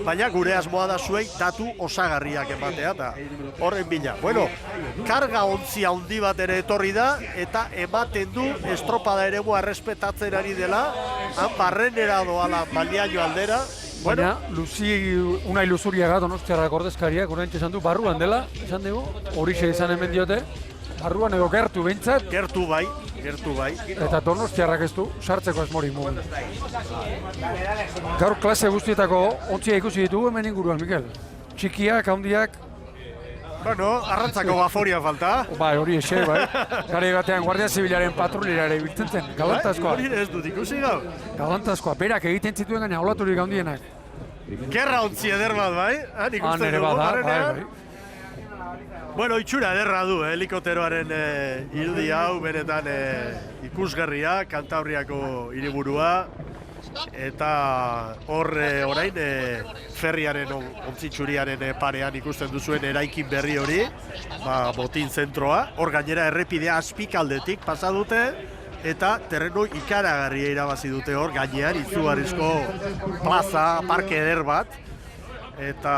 baina gure asmoa da zuei datu osagarriak ematea eta horren bila. Bueno, karga ontzi handi bat ere etorri da eta ematen du estropada eremua errespetatzen ari dela, han barrenera doala Baliaino aldera. Baina, Unai Luzuriaga Donostiarrak ordezkariak oraintxe esan du barruan dela, esan dugu, horixe izan hemen diote, barruan edo gertu behintzat. Gertu bai. Eta Donostiarrak ez du sartzeko asmorik mugun. Gaur klase guztietako ontzia ikusi ditugu hemen inguruan, Mikel. Txikiak, handiak. Bueno, arrantzako gaforia falta. Bai, hori exe, bai. Gare batean Guardia Zibilaren patrullera ere biltzen zen, galantazkoa. Hori ez dut ikusi gaur. Galantazkoa, berak egiten zituen gaina olaturik handienak. Gerra ontzi eder bat, bai? Han ikusten dugu, barrenean. Bueno, itxura ederra du, helikopteroaren irudi hau, benetan ikusgarria, Kantabriako hiriburua. Eta hor orain ferriaren ontzitxuriaren parean ikusten duzuen eraikin berri hori, botin zentroa. Hor gainera errepidea azpikaldetik pasa dute eta terreno ikaragarria irabazi dute hor gainean izugarrizko plaza, parke eder bat. Eta,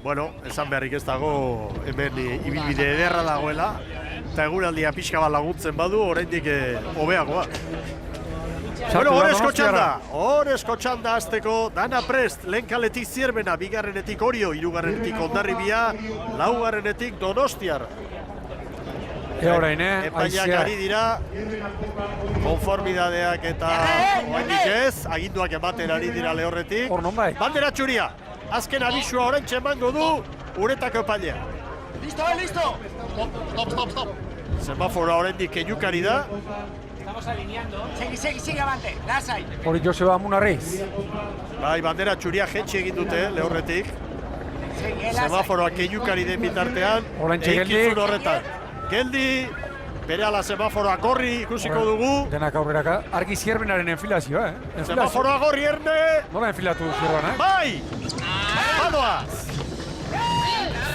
bueno, esan beharrik ez dago hemen ibilbide ederra dagoela eta eguraldia pixka bat laguntzen badu oraindik hobeagoa. Bueno, horrezko txanda azteko, Dana Prest, lehen kaletik Zierbena, bigarrenetik Orio, hirugarrenetik Hondarribia, laugarrenetik Donostiar. Epaiak ari dira, konformidadeak eta oendik ez, aginduak ematen ari dira lehorretik. Bandera txuria, azken abisua oraintxe emango du, uretako epailea. Listo! Stop. Semafora oraindik keinukari da. Estamos alineando. Sigue avante, lasai. Hori Joseba Munarriz. Bai, bandera txuria jetxe egin dute, lehorretik. Semaforoa keinukari den bitartean, eginkizun horretan. Geldi, bere ala semaforoa gorri ikusiko dugu. Denak aurreraka, argi Zierbenaren enfilazioa, Semaforoa gorri erne! Nola enfilatu Zierben, Bai! Badoaz!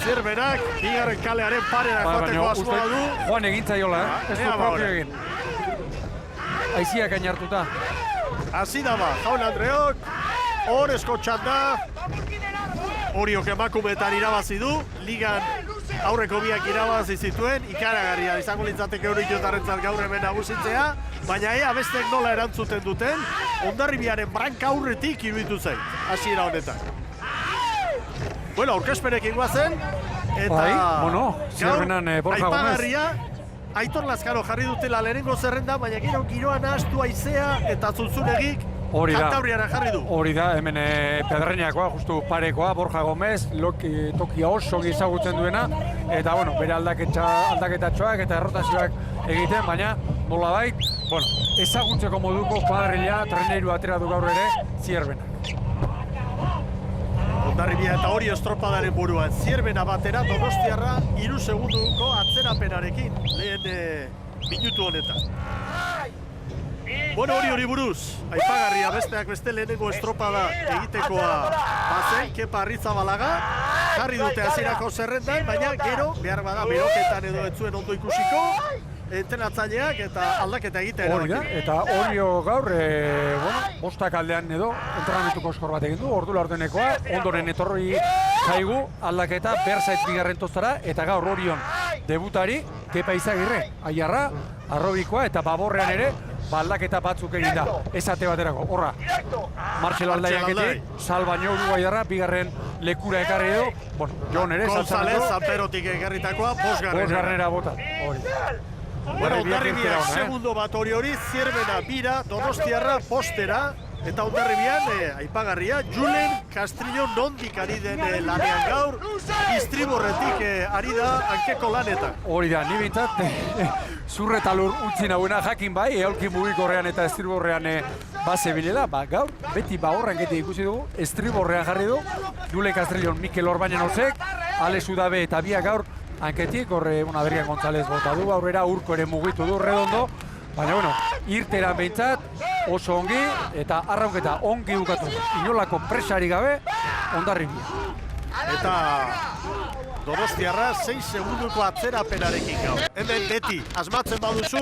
Zierbenak, bigarren kalearen parera joateko asmoa du. Joan egintzaiola, ez du propio egin. Aiziak ainartuta. Hasi da ba, Jaun Andreok, horrezko txanda. Oriok emakumeetan irabazi du, ligan aurreko biak irabazi zituen, ikaragarria izango litzateke Oriotarrentzat gaur hemen nagusitzea, baina ea bestek nola erantzuten duten, Hondarribiaren branka aurretik iruditu zen, hasiera honetan. Bueno, aurkezpenekin guazen, eta Zierbenan Borja Gomez. aipagarria, Aitor Lazkaro jarri dutela lehenengo zerrenda, baina gero giroan ahaztu haizea eta Zunzunegik Kantabriara jarri du. Hori da, hemen Pedreñakoa, justu parekoa, Borja Gomez, tokia oso ezagutzen duena, eta bueno, bere aldaketatxoak eta errotazioak egiten, baina nolabait, ezagutzeko moduko kuadrilla treneiru atera du gaur ere Zierbenak. Hondarribia eta Orio estropadaren buruan, Zierbena batera Donostiarra 3 segunduko atzerapenarekin lehen minutu honetan. Bueno, hori buruz, aipagarria besteak beste lehenengo estropada egitekoa bazen, Kepa Arrizabalaga, jarri dute hasierako zerrendan, baina gero, behar bada, beroketan edo ez zuen ondo ikusiko, entrenatzaileak eta aldaketa egitea erabaki. Eta Orio gaur, bostak aldean edo, entrenamentuko eskor bat egin du, ordu laurdenekoa, ondoren etorri zaigu aldaketa Berzait bigarren tostara, eta gaur Orion debutari, Kepa Izagirre, Aiarra, Arrobikoa eta Baborrean ere, aldaketa batzuk egin da, esate baterako, horra. Martxelo Aldaiaketik, Salbaino Uruguaiarra, bigarren lekura ekarri edo, Jon ere, González, Zamperotik ekarritakoa, bosgarrenera bota. Bueno, Hondarribia segundo bat hori, Zierbena bira, Donostiarra postera, eta Hondarribian, aipagarria, Julen Castrillo nondik ari den lanean gaur, Istriborretik ari da hankeko lanetan. Hori da, ni bintzat, zurre eta lur utzi nahuena jakin bai, eholki mugikorrean eta estriborrean base bilela, gaur, beti horren geti ikusi dugu, estriborrean jarri du, Julen Castrillo, Mikel Orbañan Ozek, Ale Sudabe eta biak gaur, hanketik, horre, Berrian González bota du, aurrera urko ere mugitu du, redondo, baina, irteran behintzat, oso ongi, eta arraunketa ongi bukatu, inolako presari gabe, Hondarribia. Eta Donostiarra 6 segunduko atzerapenarekin gaur. Hemen beti, asmatzen baduzu,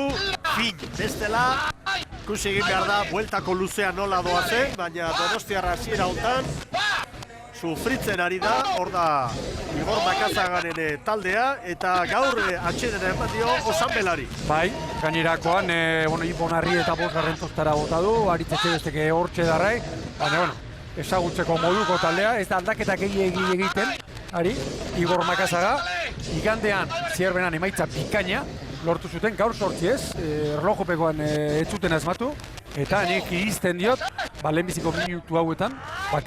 fin, bestela, ikusi egin behar da, bueltako luzea nola doazen, baina Donostiarra hasiera hontan, sufritzen ari da, hor da Igor Makazagaren taldea, eta gaur atxeden eman dio Osanbelari. Bai, gainerakoan, Ibonarri eta bosgarren tostara bota du, Aritz Etxebesteke hortxe darrai, baina, ezagutzeko moduko taldea, ez da aldaketak egiten, Igor Makazaga, igandean Zierbenan emaitza bikaina, lortu zuten, gaur sortzi ez, erlojopekoan ez zuten asmatu, eta nik izten diot, lehenbiziko minutu hauetan,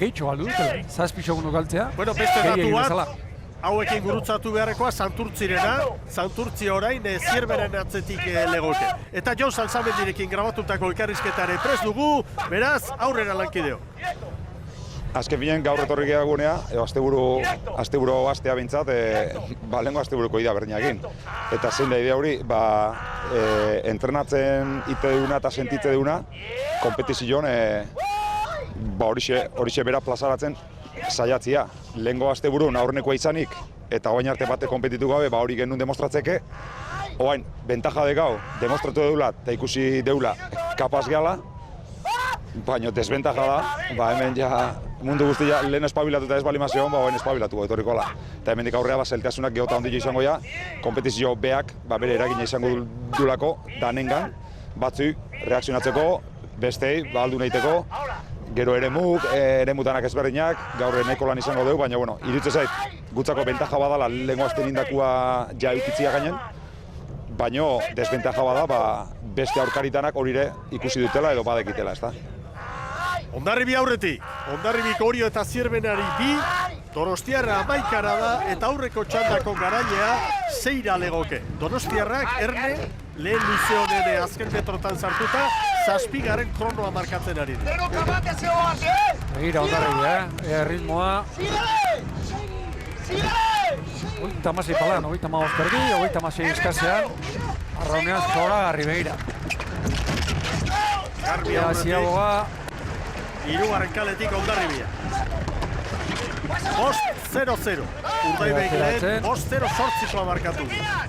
gehitxo galdu dutela, 7 segundu galtzea, beste datu bat, hauekin gurutzatu beharrekoa Santurtzi orain Zierberen atzetik legoke. Eta Jon Salzamendirekin grabatutako elkarrizketare prest dugu, beraz, aurrera lankideo. Azken bilen gaur etorri gehiagunea, asteburu astea bintzat, lehenko asteburuko idea berdinakin. Eta zein da idea hori, entrenatzen ite duguna eta sentitze duguna, kompetizioan horixe bera plazaratzen saiatzia. Lehenko asteburun aurrenekoa izanik, eta oain arte bate kompetitu gabe, hori genuen demostratzeke, oain, bentaja de gau, demostratu deula eta ikusi deula kapaz gehala, baina desbentaja da, hemen ja mundu guztia lehen espabilatu eta ez balimazioan, oain espabilatu etorriko da. Eta hemendik aurrea zeltasunak geota ondila izango ja, kompetizio beak bere eragina izango dulako, danengan, batzui reakzionatzeko, bestei, aldu nahiteko, gero eremutanak ezberdinak, gaur nahiko lan izango dugu, baina, iruditzen zait, gutzako bentaja badala lehenko azten indakua ja eukitzia gainen, baina desbentaja bada, beste aurkaritanak horire ikusi dutela edo badekitela, ez da. Hondarribi aurretik, Hondarribiko Orio eta Zierbenari 2, Donostiarra 11 da eta aurreko txandako garailea 6 legoke. Donostiarrak erne lehen luze honen azken metrotan sartuta, 7. kronoa markatzen ari dira. Begira Hondarribi, ritmoa. 36 palan, 35 perdi, 36 eskasean. Arraunean zoragarri begira. Garbi aurretik. 3. kaletik Hondarribia. 5-0-0. Urdaibaik lehen 5-0 markatu.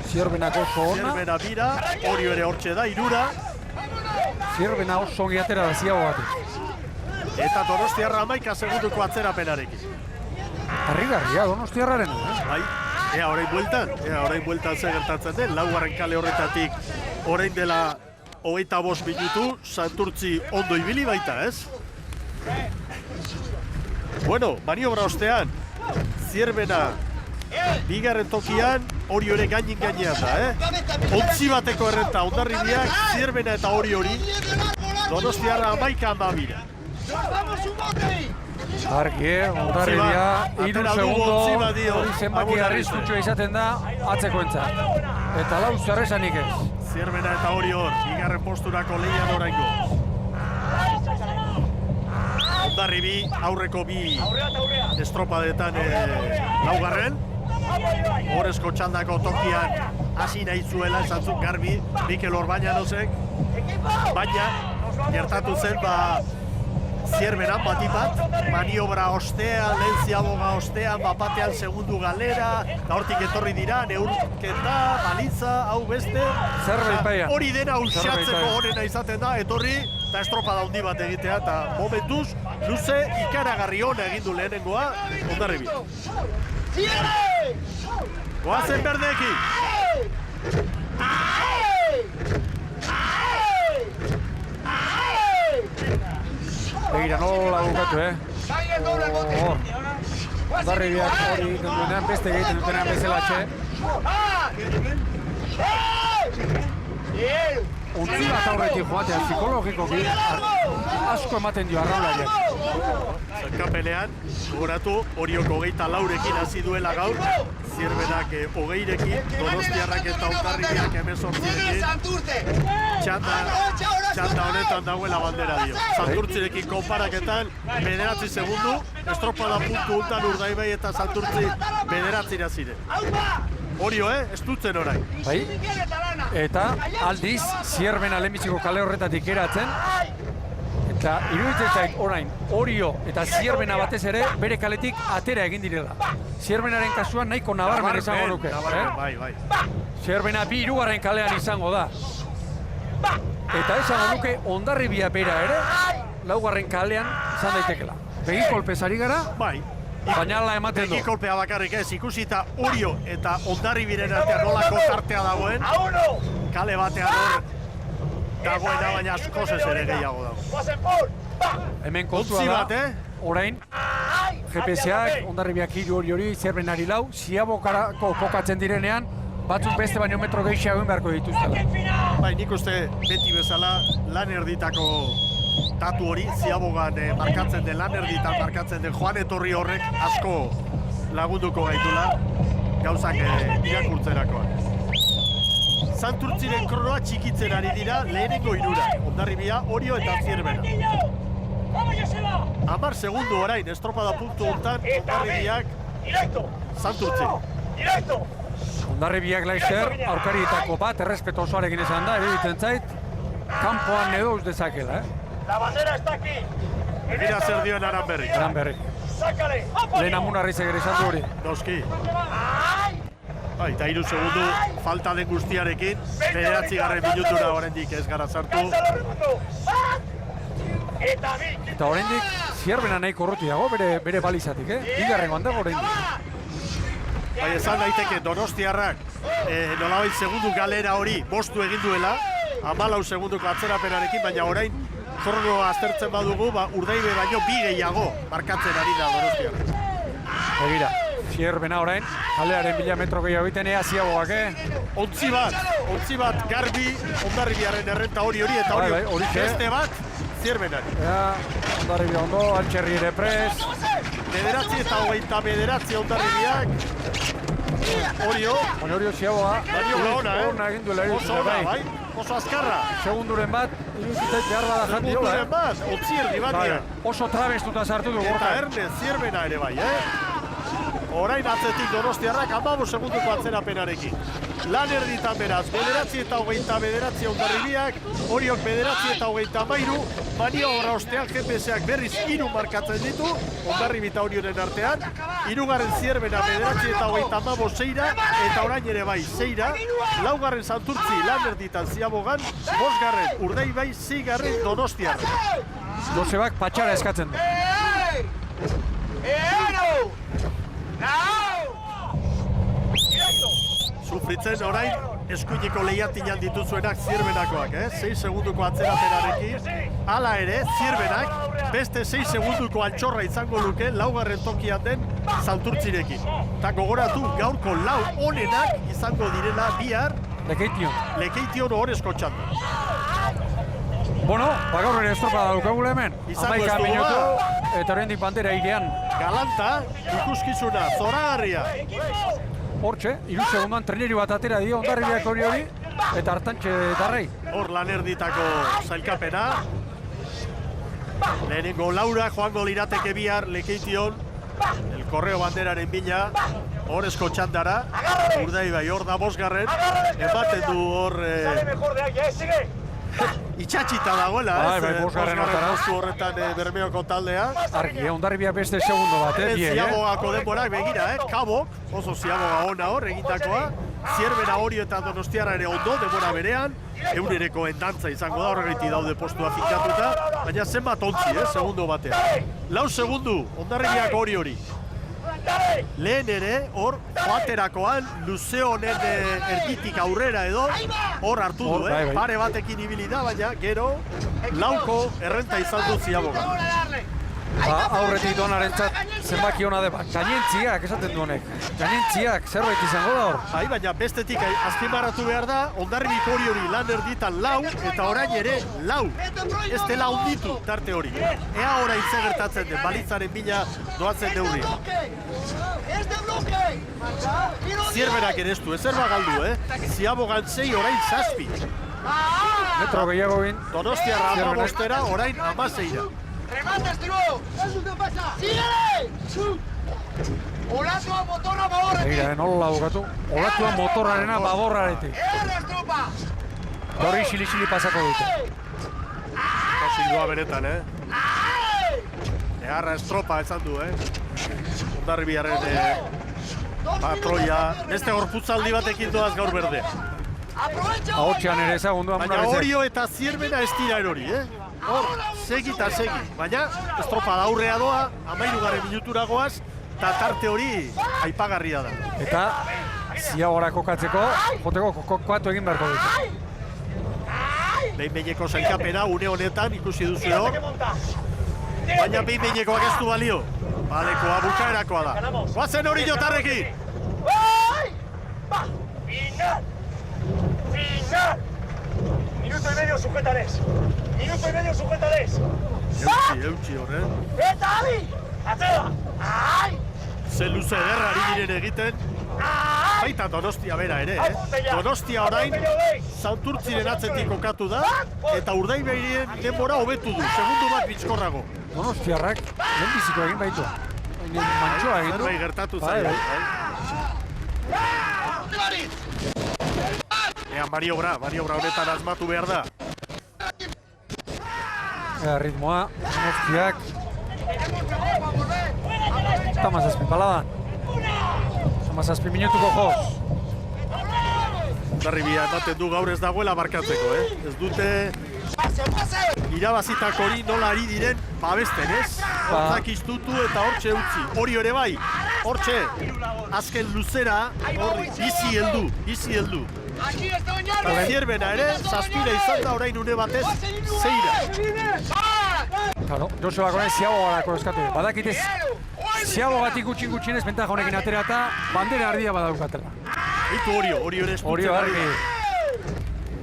Zierbenak oso ona. Zierbena bira, Orio ere hortxe da, 3. Zierbena oso ongi atera da ziago batik. Eta Donostiarra 11 segunduko atzerapenarekin. Harrigarria Donostiarraren. Bai, ea orain bueltan ze gertatzen den, 4. kale horretatik orain dela 25 minutu, Santurtzi ondo ibili baita, ez? Maniobra ostean, Zierbena 2. tokian, Orio ere gainean da, Ontzi bateko errenta, Hondarribiak, Zierbena eta Orio hori, Donostiarra 11-12. Argi, Hondarribia, 3 segundo, hori zenbaki arriskutsua izaten da, atzekoentzat. Eta lau zerrezanik ez. Zierbena eta Orio hor, 2. posturako lehian oraingo. Hondarribi aurreko 2 estropadetan 4. Horrezko txandako tokian hasi nahi zuela esantzuk garbi Mikel Orbañanosek, baina gertatu zen Zierbenan batipat, maniobra ostean, lehen ziaboga ostean, batean segundu galera, eta hortik etorri dira, neurketa, balitza, hau beste. Hori dena usiatzeko honena izaten da, etorri, eta estropada handi bat egitea, eta momentuz, luze ikaragarri hona egin du lehenengoa, Hondarribi. Goazen berdeekin! Begira, nola bukatu, Hondarribiak hori egiten duenean, beste egiten dutenean bezelatxe. Ontzi bat aurretik joatea, psikologikoki asko ematen dio arraulariak. Zerkapelean, gogoratu, Orioko 24rekin hasi duela gaur, Zierbenak 20rekin, Donostiarrak eta Hondarribiak 18rekin. Txanda honetan dagoela bandera dio. Santurtzirekin konparaketan, 9 segundu, estropada puntu untan Urdaibai eta Santurtzi 9 ziren. Orio, ez dutzen orain. Bai, eta aldiz, Zierbena lehenbiziko kale horretatik eratzen, eta iruditzen zait orain, Orio eta Zierbena batez ere bere kaletik atera egin direla. Zierbenaren kasuan nahiko nabarmen izango nuke. Bai. Zierbena 2. kalean izango da. Eta esango nuke Hondarribia bera ere, 4. kalean izan daitekela. Begi kolpez ari gara, bai. baina ala ematen du. Egi kolpea bakarrik ez, ikusita Orio eta Hondarribiren artean nolako tartea dagoen, kale batean hor dagoena, baina askoz ez ere gehiago dago. Hemen kontua Utzi da, bat, orain, GPS-ak, Hondarribiak 3 hori, Zierbenari 4, Ziabokarako kokatzen direnean, batzuk beste baino metro gehiago egin beharko dituztela. Bai, nik uste beti bezala lan erditako datu hori, Ziabogan markatzen den, lan erditan markatzen den joan etorri horrek asko lagunduko gaitula gauzak irakurtzerakoan. Santurtziren kronoa txikitzen ari dira lehenengo hirura, Hondarribia, Orio eta Zierbena. 10 segundu orain, estropada puntu hontan, Hondarribiak Santurtzi. Hondarribiak Laister, aurkarietako bat, errespeto osoarekin esan da, iruditzen zait, kanpoan edo uz dezakela, La bandera está aquí. Mira zer dioen Aranberri. Aranberri. Sácale. Lehen Amunarrizek ere esan du hori. Noski. Eta 3 segundu falta den guztiarekin, 9. minutura oraindik ez gara sartu. Eta oraindik Zierbena nahiko urruti dago bere balizatik, Bigarrengoan dago oraindik. Bai, esan daiteke Donostiarrak nolabait segundu galera hori bostu egin duela, 14 segunduko atzerapenarekin, baina orain kronoa aztertzen badugu, Urdaibe baino 2 gehiago markatzen ari da Donostiarrak. Begira, Zierbena orain, kalearen 1000 metro gehiago egiten ea Ziaboak, Ontzi bat garbi Hondarribiaren errenta hori eta hori beste bat Zierbenari. Hondarribia ondo, Altxerri ere pres. 9 eta 29 Hondarribiak. Orio Ziaboa. Ona egin duela oso ona, bai? Oso azkarra. Segunduren bat, iruditzait behar bada jati hola. Segunduren bat, Ontzi erdi batean. Oso trabestuta sartu du Eta gorka. Erne Zierbena ere bai, Orain atzetik Donostiarrak 15 segunduko atzerapenarekin. Lan erditan beraz, 9 eta 29 Hondarribiak, Oriok 9 eta 23, maniobra ostean GPS-ak berriz 3 markatzen ditu, Hondarribi eta Orioren artean, 3. Zierbena 9 eta 25 6, eta orain ere bai 6, 4. Santurtzi lan erditan Ziabogan, 5. Urdaibai, 6. Donostiarrak. Josebak patxara eskatzen du. Sufritzen orain eskuineko lehiatinan dituzuenak Zierbenakoak, 6 segunduko atzerapenarekin. Hala ere, Zierbenak beste 6 segunduko altxorra izango luke 4. tokian den Santurtzirekin. Eta gogoratu gaurko 4 onenak izango direla bihar Lekeition horrezko txandu. Bueno, gaur ere estropa daukagula hemen. Izango 11 ez dugu minutu eta oraindik bandera airean. Galanta, ikuskizuna, zoragarria. Hortxe, 3 segunduan treneri bat atera dio Hondarribiak hori eta hartantxe darrei. Hor lan erditako zailkapena. Lehenengo Laura joango lirateke bihar Lekeition, el Correo banderaren bila, horrezko txandara, Urdaibai hor da 5. Ematen du hor itxatxita dagoela, Bai, 5. postu horretan Bermeoko taldea. Argi, Hondarribiak beste segundo bat, Ziabogako denborak begira, Kabok, oso Ziaboga ona hor egitakoa. Zierbena, Orio eta Donostiarra ere ondo, denbora berean. Eurereko endantza izango da, horregaiti daude postua finkatuta. Baina zenbat ontzi, segundo batean. 4 segundu, Hondarribiak hori. Lehen ere, hor, joaterakoan, luze honen erditik aurrera edo, hor hartu du, pare batekin ibili da, baina gero, 4ko errenta izan du Ziaboga. Aurretik donarentzat zenbaki hona deba. Gainentziak, esaten du honek. Gainentziak, zerbait izango da hor. Bai, baina bestetik azpimarratu behar da, Hondarribik hori lan erditan 4, eta orain ere 4. Ez dela hunditu tarte hori. Ea orain zer gertatzen den, balitzaren bila doatzen neurri. Zierbenak ere ez du, ezer bagaldu, Ziabogan 6, orain 7. Metro gehiago bin. Donostiarra 15, orain 16. ¡Remate, estribo! ¿Qué pasa? ¡Síguele! ¡Olatua motorra baborretik! Begira, nola bukatu. Olatua motorrarena baborraretik. ¡Erraz, tropa! Torri xili-xili pasako dute. Zildua benetan, Eharra estropa esan du, Hondarribiaren patroia. Beste gorputzaldi batekin doaz gaur berdea. Ahotxean ere ezagundu Baina Orio eta Zierbena ez dira erori, Hor, segi eta segi. Baina, estropa aurrea doa, 13. minutura goaz, eta tarte hori aipagarria da. Eta ziagora kokatzeko, joteko kokatu egin beharko dut. Behin-behineko sailkapena une honetan ikusi duzu hor. Baina behin-behinekoak ez du balio. Balekoa bukaerakoa da. Goazen hori jotarrekin! Final! Final! Minuto y medio sujetales. Minuto y medio sujetales. Eutxi horren. Eta abi! Atzera! Ai! Ze luze ederra ari diren egiten. Baita Donostia bera ere, Donostia orain Santurtziren atzetik kokatu da eta Urdaibairien denbora hobetu du, segundu bat bizkorrago. Donostiarrak lehenbiziko egin baitu. Mantxoa egin du. Bai, gertatu zaio. Ea, maniobra honetan asmatu behar da. Ritmoa, Donostiak. Tamazazpi paladan. Tamazazpi minutuko joz. Darribia ematen du gaur ez dagoela markatzeko, Ez dute irabazitako hori nola ari diren babesten, Hortzak iztutu eta hortxe utzi. Hori ere bai, hortxe azken luzera, bizi heldu. Zierbena ere, zazpira izan da orain une batez, zeira. Claro, Joseba Gonen ziabogarako eskatu. Badakitez, ziabogatik gutxin-gutxinez bentaja honekin atera eta bandera ardia badaukatela. Eitu hori ere esputzen Hori argi.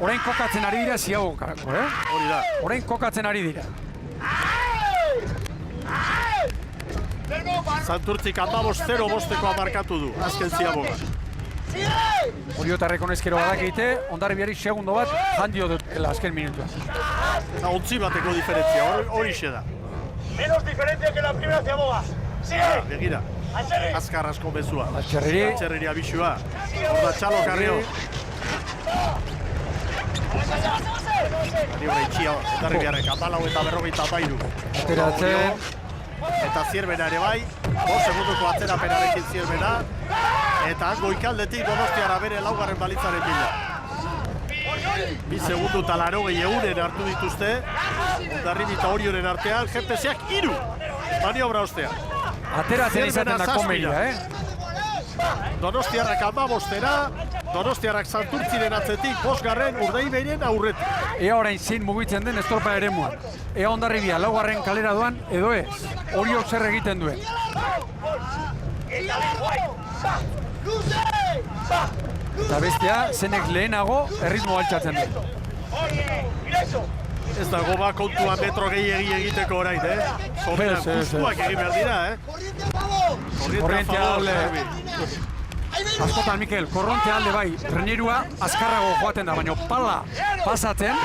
Orain kokatzen ari dira ziabogarako, Hori da. Orain kokatzen ari dira. Santurtzik 15-0 markatu du, azken ziaboga. Oriotarreko nezkero badakite, Hondarribiari segundo bat jandio dutela azken minutua. Ontzi bateko diferentzia, hori xe da. Menos diferencia que la primera ziaboga. Sigue! Begira, azkar asko bezua. Atxerriri. Atxerriri abisua. Horda txalo karrio. Maniobra itxia, Hondarribiarrek, 14 eta 43. Ateratzen. Eta Zierbena ere bai, 5 segunduko atzerapenarekin Zierbena. Eta goikaldetik Donostiara bere laugarren balitzaren bila. 2 segundu eta 80 euren hartu dituzte. Hondarribi eta Orionen artean, GPS-ak 3. Maniobra ostean. Ateratzen izaten da komeria, Donostiarrak 15-era, Donostiarrak Santurtziren atzetik 5. Urdaibairen aurretik. Ea orain zein mugitzen den estorpa eremuan. Ea Hondarribia laugarren kalera doan edo ez. Oriok zer egiten duen. Eta bestia, zenek lehenago erritmo altxatzen du. Ez dago ba kontua metro gehiegi egiteko orain, Soberan justuak egin behar dira, Korrientea alde. Askotan, Mikel, korrontea alde bai, trenerua azkarrago joaten da, baina pala pasatzen,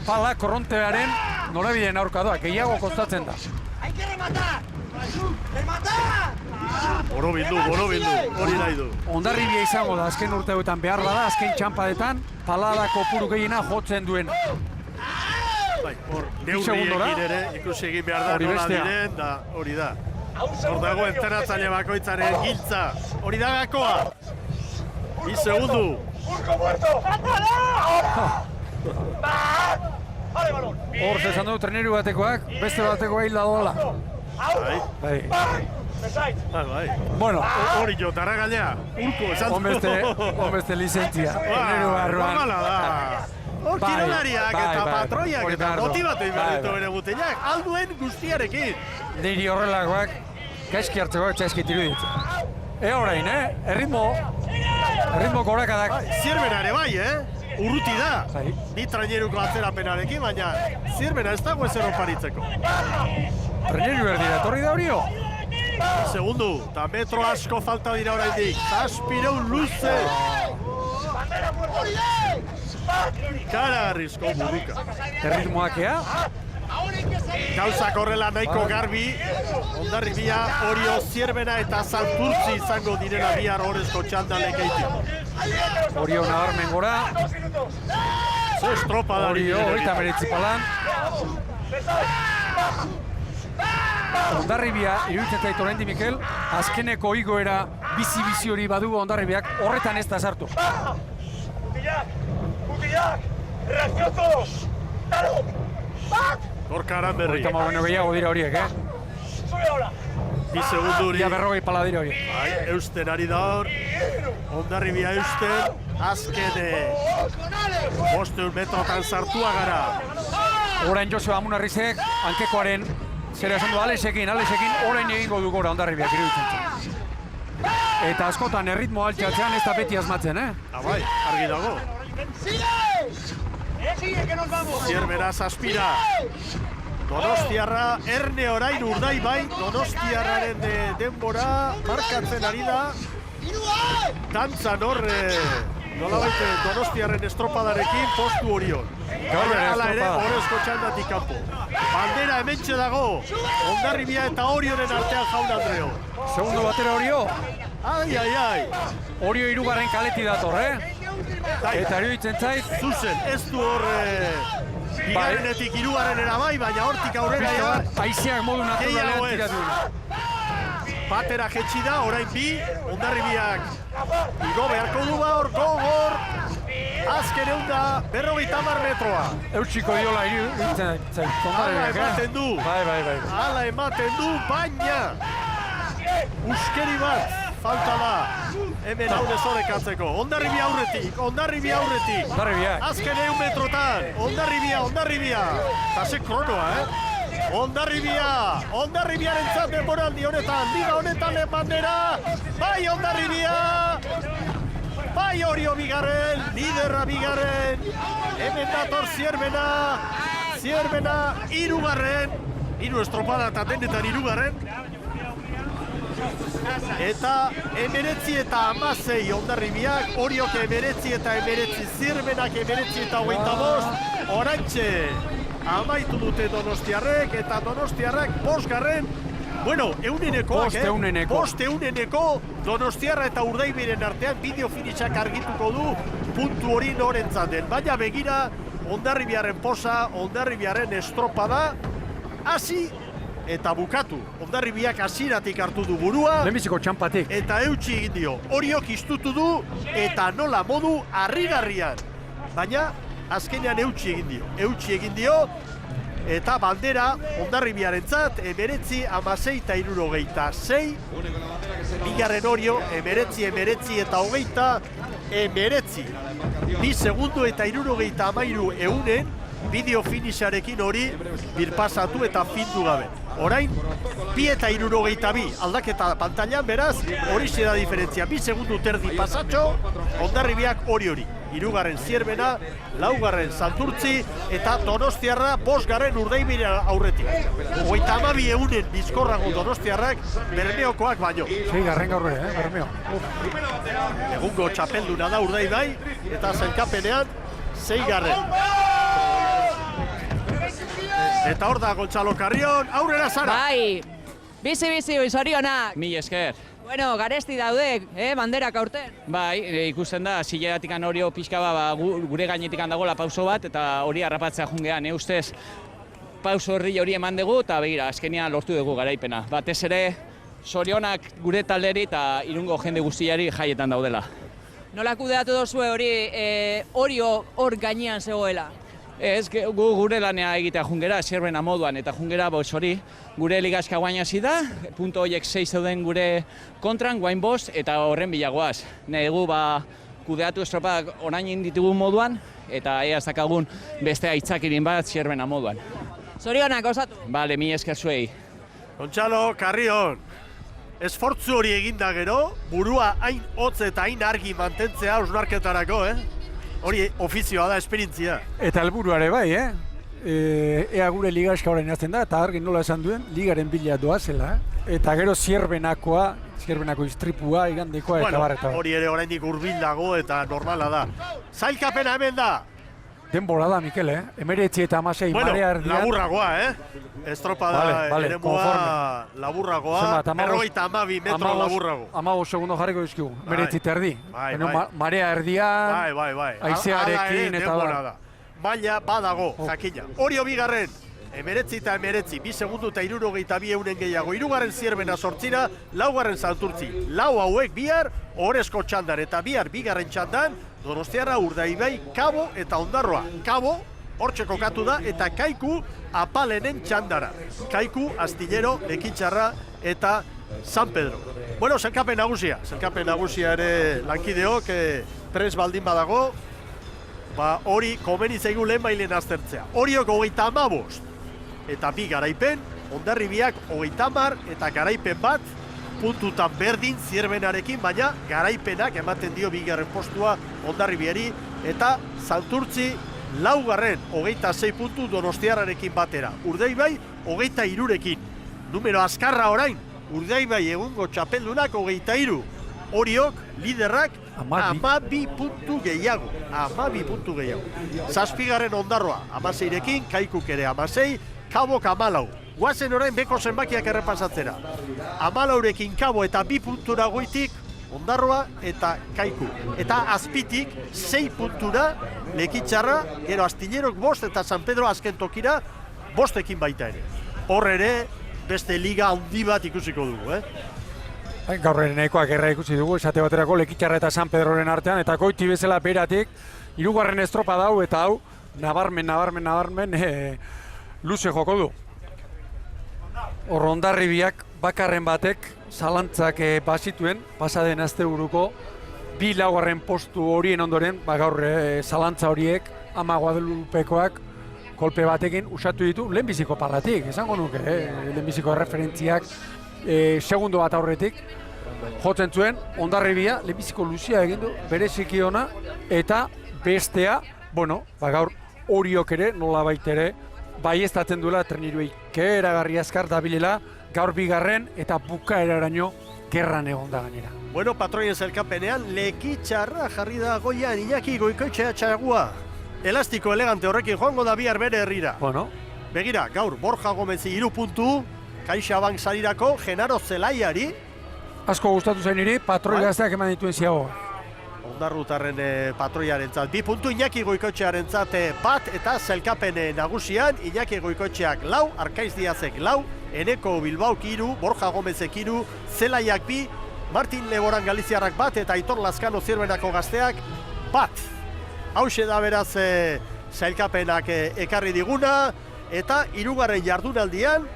pala korrontearen norabideen aurka doa, gehiago kostatzen da. Borobildu, hori nahi du. Hondarribia izango da azken urteetan behar bada, azken txampadetan, palada kopuru gehiena jotzen duen. Bai, hor, neurriekin ere ikusi egin behar da nola diren, da hori da. Hor dago enteratzaile bakoitzaren giltza, hori da gakoa. 2 segundu. Urko muerto! Hor zezan du treneru batekoak, beste batekoa hilda doala. Bai. Bai. Bueno, hori jo, tarragailea, urko esan du. Onbeste lizentzia, treneru barruan. Normala da. Hor kirolariak eta patroiak eta motibatu inberditu bere mutilak, alduen guztiarekin. Niri horrelakoak, gaizki hartzeko txaizkit iruditzen. Orain, erritmo korakadak. Zierbena ere bai, urruti da. Ni traineruko atzerapenarekin, baina Zierbena ez dago ezer oparitzeko. Traineru berdira, etorri da horio? Segundu, eta metro asko falta dira oraindik. 700 luze. Karagarrizko burruka. Erritmoak ea? Gauzak horrela nahiko garbi, Hondarribia, Orio, Zierbena eta Santurtzi izango direla bihar horrezko txandalek eitik. Orio nabarmen gora. Ze estropa da hori. Orio, eta meretzipalan. Hondarribia, iruditzen zait oraindik Mikel, azkeneko igoera bizi hori badu Hondarribiak, horretan ez da sartu. Mutilak! Reacción todos! Dalo! Gorka Aranberri. Horita gehiago dira horiek, Sube ahora! Bi segunduri. Ia 40 pala dira hori. Bai, eusten ari da hor. Hondarribia eusten. Azken 500 metrotan sartua gara. Orain Joseba Amunarrizek, hankekoaren, zer esan du, Alexekin, orain egingo du gora Hondarribiak iruditzen zen. Eta askotan erritmo altxatzean ez da beti asmatzen, Bai, argi dago. Zierberaz aspira. Donostiarra, Erne orain Urdai bai, Donostiarraren denbora markatzen ari da. Dantzan hor, nolabait Donostiarren estropadarekin postu Orion. Hala ere, horrezko txandatik kanpo. Bandera hementxe dago, Hondarribia eta Orionen artean Jaun Andreo. Segundo batera Orio. Ai. Orio hirugarren kaleti dator, Eta iruditzen zait, Zuzen, ez du hor bigarrenetik hirugarrenera bai, baina hortik aurrera ja. Aizeak modu naturalean tiratu. Batera jetxi da, orain bi, Hondarribiak igo beharko du hor, gogor. Azken eunda, 50 metroa. Eutxiko diola iruditzen zait. Hala ematen du. Bai. Hala ematen du, baina uskeri bat falta da. Hemen hau desorekatzeko. Hondarribia aurretik. Hondarribia. Azken 100 metrotan. Hondarribia. Eta ze kronoa, Hondarribiaren zat denboraldi honetan. Liga honetan lehen bandera. Bai Hondarribia. Bai Orio bigarren. Liderra bigarren. Hemen dator Zierbena. Hirugarren. Hiru estropada eta denetan hirugarren. Eta 19 eta 16 Hondarribiak, Oriok 19 eta 19, Zierbenak 19 eta 25, orantxe amaitu dute Donostiarrek eta Donostiarrak 5garren, bueno, eunenekoak, bost euneneko Donostiarra eta Urdaibiren artean bideo finitxak argituko du puntu hori norentzat den. Baina begira, Hondarribiaren posa, Hondarribiaren estropada, hasi eta bukatu. Hondarribiak hasieratik hartu du burua. Lehenbiziko txampatik. Eta eutxi egin dio. Oriok iztutu du eta nola modu harrigarrian. Baina azkenean eutxi egin dio. Eta bandera Hondarribiarentzat 19, 16 eta 66. Bigarren Orio 19 eta 20, 19. Bi segundu eta 63 eunen bideo finixarekin hori birpasatu eta findu gabe. Orain, 2 eta 62 aldaketa pantailan, beraz, hori da diferentzia. 2 segundu terdi pasatxo, Hondarribiak hori. Hirugarren Zierbena, 4garren Santurtzi eta Donostiarra 5garren Urdaibira aurretik. 32 eunen bizkorrago Donostiarrak Bermeokoak baino. 6garren gaur ere, Bermeo. Egungo txapelduna da Urdaibai eta sailkapenean 6garren. Eta hor da Gontzalo Carrion, aurrera Sara! Bai, bizi, zorionak! Mil esker. Bueno, garesti daude, banderak aurten. Bai, ikusten da, zileratikan hori pixka gure gainetikan dagoela pauso bat, eta hori harrapatzea jungean, ustez pauso hori eman dugu, eta begira, azkenean lortu dugu garaipena. Batez ere, zorionak gure talderi eta Irungo jende guztiari jaietan daudela. Nola kudeatu dozue hori hor gainean zegoela? Ez, gure lanea egitea jungera, Zierbena moduan, eta jungera hori gure ligazka guainazi da, punto horiek 6 zeuden gure kontran, guain 5, eta horren bilagoaz. Negu kudeatu estropadak orain inditugun moduan, eta ea zakagun beste aitzakirin bat Zierbena moduan. Zorionak, osatu. Bale, mil esker zuei. Gontzalo Carrion, esfortzu hori eginda gero, burua hain hotz eta hain argi mantentzea hausnarketarako, Hori ofizioa da, esperientzia. Eta helburuare bai, ea gure ligaxka orain azten da, eta argi nola esan duen, ligaren bila doazela, eta gero Zierbenako istripua, igandekoa eta barreta. Hori ere oraindik hurbil dago eta normala da. Zailkapena hemen da! Denbora da, Mikel, 19 eta 16, marea erdian. Laburragoa, Estropada eremua laburragoa, 52 metro laburrago. 15 segundo jarriko dizkigu, 19 eta erdi. Marea erdian, aizearekin eta da. Baina badago, jakina. Orio bigarren, 19 eta 19, 2 segundu eta 62 eunen gehiago. 3garren Zierbena 8, 4garren Santurtzi. 4 hauek bihar, orezko txandan eta bihar bigarren txandan, Donostiarra, Urdaibai, Kabo eta Ondarroa. Kabo, hortxe kokatu da, eta Kaiku apalenen txandara. Kaiku, Astillero, Lekitxarra eta San Pedro. Bueno, zelkapen nagusia ere lankideok, pres baldin badago, hori komeni zaigu lehen bailen aztertzea. Horiok 35, eta 2 garaipen, Hondarribiak 30 eta garaipen bat, puntutan berdin Zierbenarekin, baina garaipenak ematen dio 2. postua Hondarribiari, eta Santurtzi 4. 26 puntu Donostiarrarekin batera. Urdaibai 23rekin. Numero azkarra orain, Urdaibai egungo txapeldunak 23. Horiok, liderrak, 12 puntu gehiago. 12 puntu gehiago. 7. Ondarroa 16rekin, Kaikuk ere 16, Kabok 14. Guazen orain beko zenbakiak errepasatzera. 14rekin Kabo eta 2 puntura goitik, Ondarroa eta Kaiku. Eta azpitik 6 puntura Lekitzarra, gero Astilerok 5 eta San Pedro azken tokira 5ekin baita ere. Hor ere, beste liga handi bat ikusiko dugu, Gaur ere nahikoak erra ikusi dugu, esate baterako Lekitzarra eta San Pedroren artean, eta goiti bezala beratik, 3. estropa dau, eta hau, nabarmen, luze joko du. Hor Hondarribiak bakarren batek zalantzak bazituen, pasaden asteburuko 2 laugarren postu horien ondoren, gaur zalantza horiek, Ama Guadalupekoak kolpe batekin usatu ditu lehenbiziko parlatik, esango nuke, lehenbiziko referentziak segundo bat aurretik jotzen zuen, Hondarribia lehenbiziko luzia egin du, bereziki ona, eta bestea, gaur horiok ere, nola baitere, baieztatzen duela treniruei keragarri azkar dabilela, gaur 2. eta bukaeraraino gerran egon da gainera. Bueno, patroien zelkapenean, Lekitzarra jarri da goian, Iñaki Goikoetxea txagua. Elastiko elegante horrekin joango da bihar bere herrira. Begira, gaur, Borja Gomezi 3 puntu, CaixaBank sarirako Genaro Zelaiari. Asko gustatu zen niri, patroi gazteak eman dituen ziagoa. Ondarrutarren patroiarentzat 2 puntu, Iñaki Goikoetxearentzat 1 eta zelkapen nagusian, Iñaki Goikoetxeak 4, Arkaiz Diazek 4, Eneko Bilbaok 3, Borja Gomezek 3, Zelaiak 2, Martin Leboran Galiziarrak 1 eta Aitor Lazkano Zierbenako gazteak 1. Hauxe da beraz zailkapenak ekarri diguna, eta 3. jardunaldian,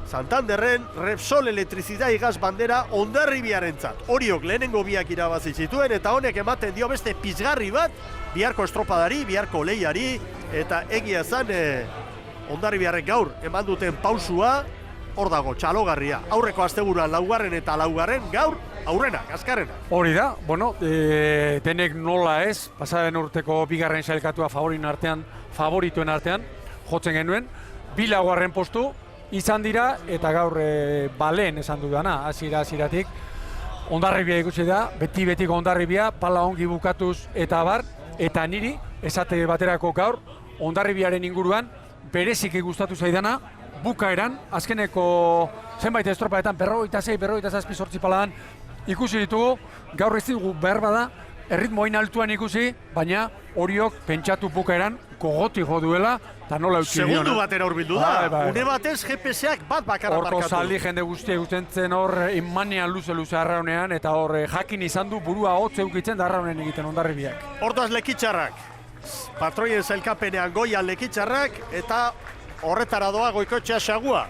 Santanderren Repsol Elektrizidad Igaz bandera Hondarribiarentzat. Horiok lehenengo 2 irabazi zituen, eta honek ematen dio beste pizgarri bat, biharko estropadari, biharko lehiari, eta egia zan Hondarribiarrek gaur eman duten pausua, hor dago, txalogarria. Aurreko asteburuan 4. eta 4. gaur, aurrenak, azkarrenak. Hori da, denek nola ez, pasaden urteko 2. sailkatua favorituen artean, jotzen genuen, 2 laugarren postu izan dira, eta gaur balen esan dudana, hasieratik. Hondarribia ikusi da, betiko Hondarribia, pala ongi bukatuz eta bar, eta niri, esate baterako gaur, Hondarribiaren inguruan, bereziki gustatu zaidana, bukaeran, azkeneko zenbait estropaetan, 46, 47 sortzi paladan, ikusi ditugu, gaur ez dugu behar bada, erritmoin altuan ikusi, baina horiok pentsatu bukaeran gogoti jo duela, eta nola utzi diona. Segundu batera urbildu da, une batez GPS-ak bat bakarra markatu. Horko zaldi jende guztia ikusten zen hor imanean luze arraunean, eta hor jakin izan du burua hotz eukitzen da arraunen egiten Hondarribiak. Hortaz Lekitzarrak, patroien zailkapenean goian Lekitzarrak, eta horretara doa Goikoetxea sagua.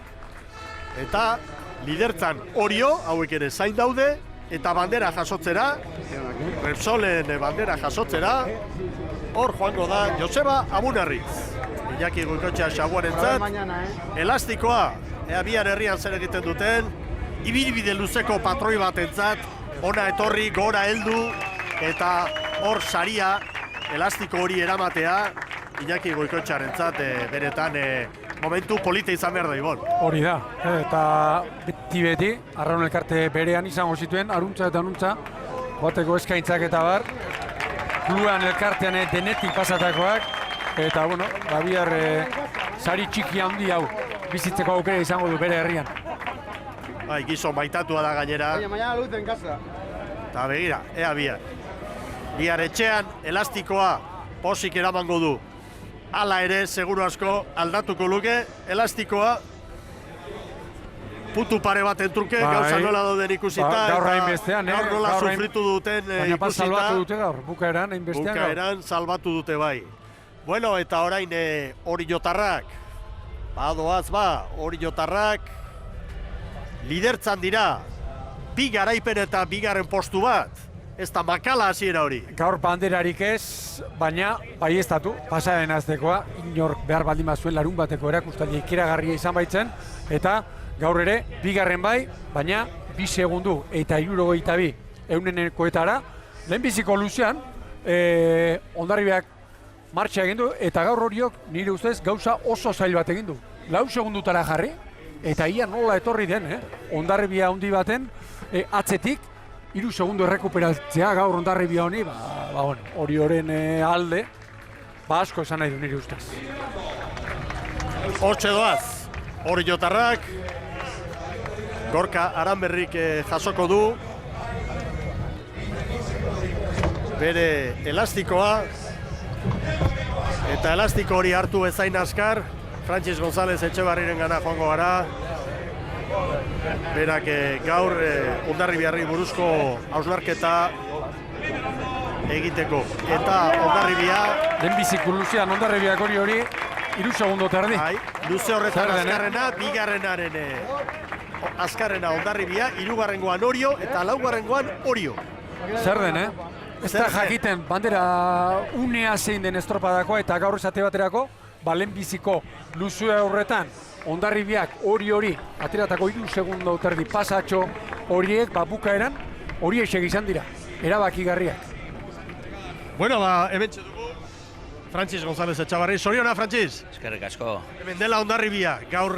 Eta lidertzan Orio, hauek ere zain daude, eta bandera jasotzera, Repsolen bandera jasotzera, hor joango da Joseba Amunarriz. Iñaki Goikoetxea saguarentzat, elastikoa, bihar herrian zer egiten duten, ibilbide luzeko patroi batentzat, ona etorri, gora heldu, eta hor saria, elastiko hori eramatea, Iñaki Goikoetxearentzat beretan momentu polita izan behar da, Ibon. Hori da, eta beti, Arraun Elkarte berean izango zituen, aruntza eta anuntza, bateko eskaintzak eta bar, kluan elkartean denetik pasatakoak, eta, bihar sari txiki handi hau bizitzeko aukera izango du bere herrian. Bai, gizon baitatua da gainera. Mañana luz en casa. Eta begira, bihar. Bihar etxean, elastikoa posik eramango du. Hala ere, seguru asko, aldatuko luke, elastikoa, puntu pare baten truke, gauza nola dauden ikusita, gaur hainbestean, gaur nola sufritu duten baina ikusita. salbatu dute gaur, bukaeran hainbestean gaur. Bukaeran salbatu dute bai. Bueno, eta orain Oriotarrak, badoaz hori jotarrak, lidertzan dira, bi garaipen eta bigarren postu bat. Ez da makala hasiera hori. Gaur banderarik ez, baina baieztatu, pasaren aztekoa, inork behar baldin bazuen larun bateko erakustaldi ikeragarria izan baitzen, eta gaur ere, bigarren bai, baina 2 segundu eta 62 eunenekoetara, lehenbiziko luzean, Hondarribiak martxa egin du, eta gaur horiok nire ustez gauza oso zail bat egin du. 4 segundutara jarri, eta ia nola etorri den, Hondarribia handi baten atzetik, 3 segundu errekuperatzea gaur Hondarribia honi, hori horren alde, asko esan nahi du nire ustez. Hortxe doaz, hori jotarrak, Gorka Aranberrik jasoko du, bere elastikoa, eta elastiko hori hartu ezain askar, Francis González Etxebarriren gana joango gara, berak gaur Hondarribiarri buruzko hausnarketa egiteko. Eta Hondarribia... Lehenbiziko luzean Hondarribiak hori 3 segundo terdi. Luze horretan azkarrena, bigarrenaren azkarrena Hondarribia, 3. Orio eta 4. Orio. Zer den, Ez da jakiten bandera unea zein den estropadakoa eta gaur esate baterako, lehenbiziko luzue horretan Hondarribiak hori ateratako 3 segundo terdi pasatxo horiek bukaeran horiek izan dira, erabakigarriak. Bueno, hemen dugu Francis González Etxabarri. Soriona, Francis! Eskerrik asko. Hemen dela Hondarribia, gaur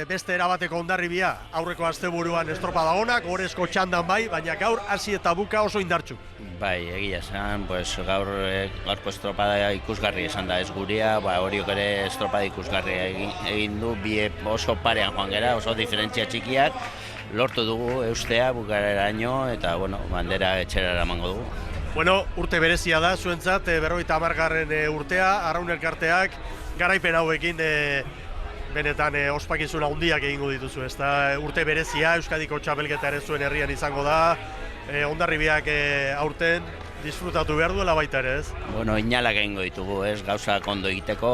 beste erabateko Hondarribia, aurreko asteburuan estropada onak, gorezko txandan bai, baina gaur hasi eta buka oso indartsu. Bai, egia esan, gaurko estropada ikusgarri esan da ez guria, horiok ere estropada ikusgarri egin du, bi oso parean joan gera, oso diferentzia txikiak, lortu dugu eustea bukareraino eta bandera etxera eramango dugu. Bueno, urte berezia da, zuentzat, 50. urtea, Arraun Elkarteak, garaipen hauekin benetan ospakizuna handiak egingo dituzu, ez da urte berezia, Euskadiko txapelketa ere zuen herrian izango da, Hondarribiak aurten disfrutatu behar duela baita ere, ez? Inalak egingo ditugu, ez, gauzak ondo egiteko,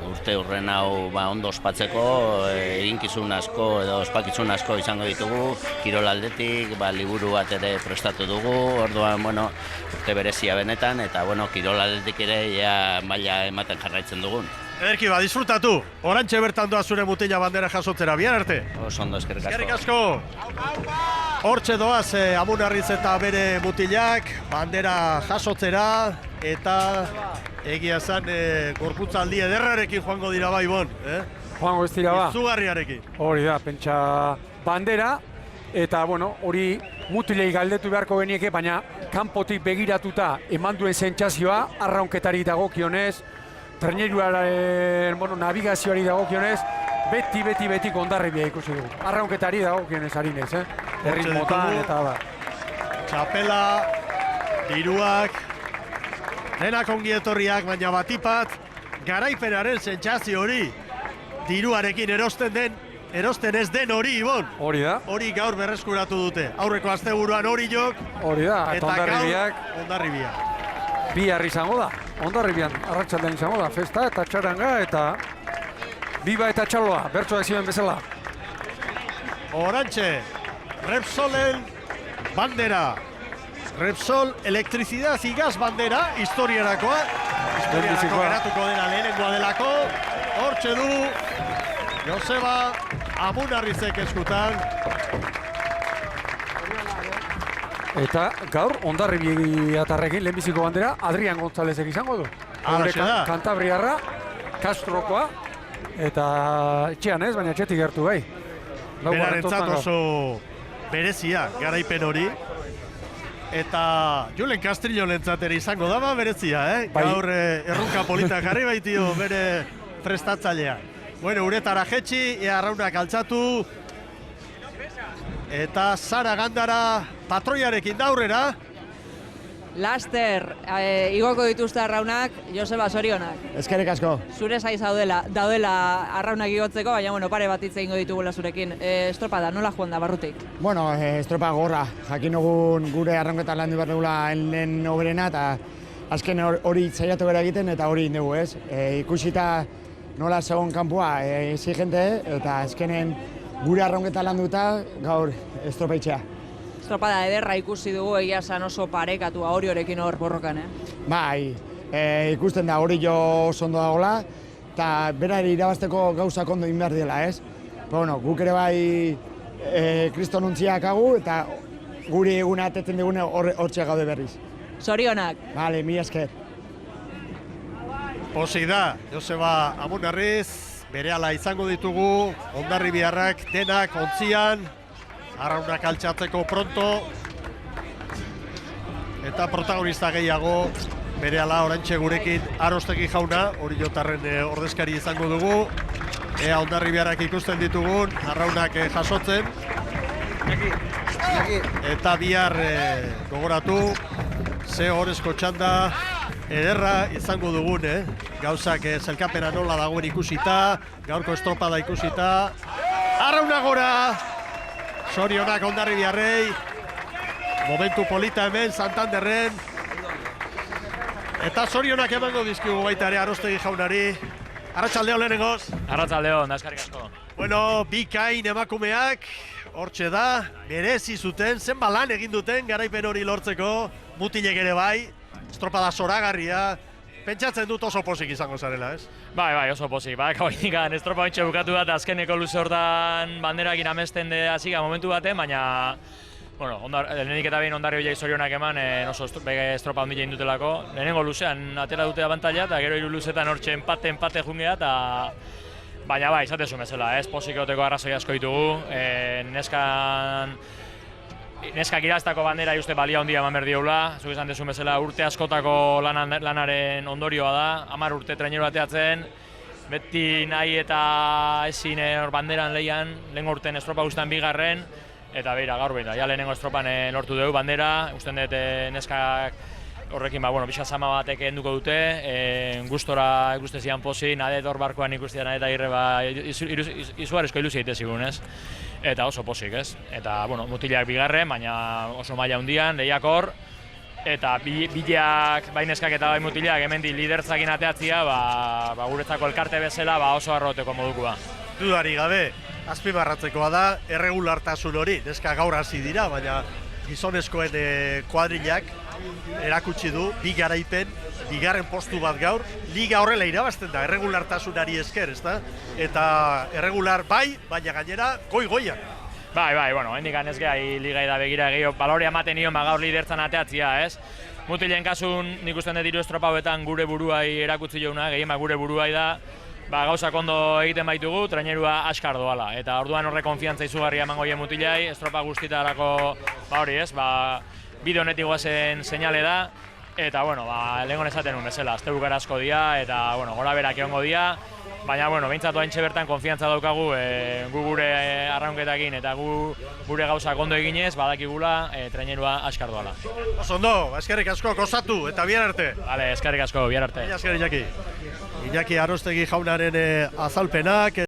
urte hurren hau ondo ospatzeko, eginkizun asko edo ospakizun asko izango ditugu, kirol aldetik, liburu bat ere prestatu dugu, orduan, urte berezia benetan, eta, kirol aldetik ere maila ematen jarraitzen dugun. Ederki, disfrutatu. Orantxe bertan doa zure mutila bandera jasotzera. Bihar arte. Oso ondo, eskerrik asko. Eskerrik asko. Hortxe doaz Amunarriz eta bere mutilak bandera jasotzera eta egia esan gorputzaldi ederrarekin joango dira bai bon. Joango ez dira ba. Izugarriarekin. Hori da, pentsa bandera eta hori mutilei galdetu beharko genieke, baina kanpotik begiratuta eman duen sentsazioa arraunketari dagokionez, traineruaren navigazioari dagokionez, beti Hondarribia ikusi dugu. Arraunketari dagokionez harinez, erritmotan eta da. Txapela, diruak, denak ongi etorriak, baina batipat, garaipenaren sentsazio hori, diruarekin erosten ez den hori, Ibon. Hori da. Hori gaur berreskuratu dute. Aurreko asteburuan hori jok, hori da, eta Hondarribia. Bihar izango da, Hondarribian arratsaldean izango da, festa eta txaranga eta biba eta txaloa, bertsoak zioen bezala. Orantxe, Repsolen bandera. Repsol Electricidad y Gas bandera, historiarakoa. Historiarako geratuko dena lehenengoa delako. Hortxe du, Joseba Amunarrizek eskutan. Eta gaur Hondarribiatarrekin lehenbiziko bandera Adrian Gonzálezek izango du. Halaxe da. Kantabriarra, Castrokoa, eta etxean ez, baina etxetik gertu bai. Berarentzat oso berezia garaipen hori. Eta Julen Castrillolentzat ere izango da berezia, Gaur erronka polita jarri baitio bere prestatzailea. Bueno, uretara jetxi, Arraunak altzatu. Eta Sara Gandara patroiarekin da aurrera. Laster, igoko dituzte Arraunak, Joseba zorionak. Eskerrik asko. Zure zaiz daudela Arraunak igotzeko, baina pare bat hitz egingo ditugula zurekin. Estropada, nola joan da barrutik? Estropa gorra. Jakin dugun gure arraunketa landu behar dugula lehen oberena, eta azken hori zaiatu gara egiten, eta hori indugu, ez? Ikusita nola segon kanpua exigente, eta azkenen gure arraunketa landuta gaur estropa itxea. estropada ederra ikusi dugu, egia esan oso parekatua Oriorekin hor borrokan, Bai, ikusten da hori jo oso ondo dagoela, eta berari irabazteko gauzak ondo egin behar dela, ez? Bueno, guk ere bai kristonuntziak hagu, eta guri eguna atetzen digune hortxe gaude berriz. Zorionak. Bale, mila esker. Pozik da, Joseba Amunarriz, berehala izango ditugu, Hondarribiarrak denak ontzian, arraunak altxatzeko pronto, eta protagonista gehiago, berehala orantxe gurekin Arostegi jauna, Oriotarren ordezkari izango dugu, ea Hondarribiarrak ikusten ditugun, arraunak jasotzen, eta bihar gogoratu, ze horrezko txanda ederra izango dugun, gauzak zelkapena nola dagoen ikusita, gaurko estropada ikusita, arrauna gora, zorionak Hondarribiarrei, momentu polita hemen Santanderren, eta zorionak emango dizkigu baita ere Arostegi jaunari. Arratsaldeo lehenengoz. Arratsaldeo, eskerrik asko. Bueno, bikain emakumeak, hortxe da, merezi zuten, zenba lan egin duten garaipen hori lortzeko, mutilek ere bai, estropada zoragarria, pentsatzen dut oso pozik izango zarela, ez? Bai, oso pozik, horikan estropa bintxe bukatu da, azkeneko luze hortan banderakin amesten de hasiga momentu baten, baina bueno, lehenik eta behin Hondarri horiek zorionak eman oso estropa ondile indutelako. Lehenengo luzean atera dute abantaila eta gero hiru luzetan hortxe empate jungea eta baina bai, izatezu bezala, pozik egoteko arrazoi asko ditugu. Neskak iraztako bandera uste balia handia eman behar dioula. Zuk esan dezun bezala urte askotako lanaren ondorioa da, 10 urte traineru bateatzen, beti nahi eta ezin banderan lehian, lehengo urten estropa guztan bigarren, eta beira, gaur behin da, lehenengo estropan lortu dugu bandera, usten dut neskak horrekin, pixka zama batek enduko dute, gustora ikuste zian posi, nadet hor barkoan ikustea nadet agirre, izugarrizko ilusia ite zigun, ez? Eta oso posik, ez? Eta, mutilak bigarren, baina oso maila hundian, lehiak hor, eta bileak, bai neskak eta bai mutilak hemendik lidertzakin ateatzia, guretzako elkarte bezala oso arroteko modukoa. Dudari gabe, azpimarratzekoa da, erregulartasun hori, neska gaur hasi dira, baina gizonezkoen kuadrilak erakutsi du, bi garaipen, bigarren postu bat gaur, liga horrela irabazten da, erregulartasunari esker, ezta? Eta erregular bai, baina gainera goi-goian. Bai, hendikan ez gehi ligai da begira gehiago, balorea ematen nion gaur lidertzan ateatzia, ez? Mutilen kasun nik usten dut hiru estropa hauetan gure buruai erakutsi jouna, gehien gure buruai da, gauzak ondo egiten baitugu, trainerua askar doala. Eta orduan horre konfiantza izugarria emango hien mutilai, estropa guztietarako hori ez, bide honetik goazen seinale da, eta lehengon esaten nuen bezala, astebukara asko dira, eta gora berak egongo dira, baina behintzat oaintxe bertan konfiantza daukagu gu gure arraunketakin eta gure gauzak ondo eginez, badakigula trainerua askar doala. Oso ondo, eskerrik asko, gozatu eta bihar arte. Eskerrik asko, bihar arte. Iñaki Arostegi jaunaren azalpenak.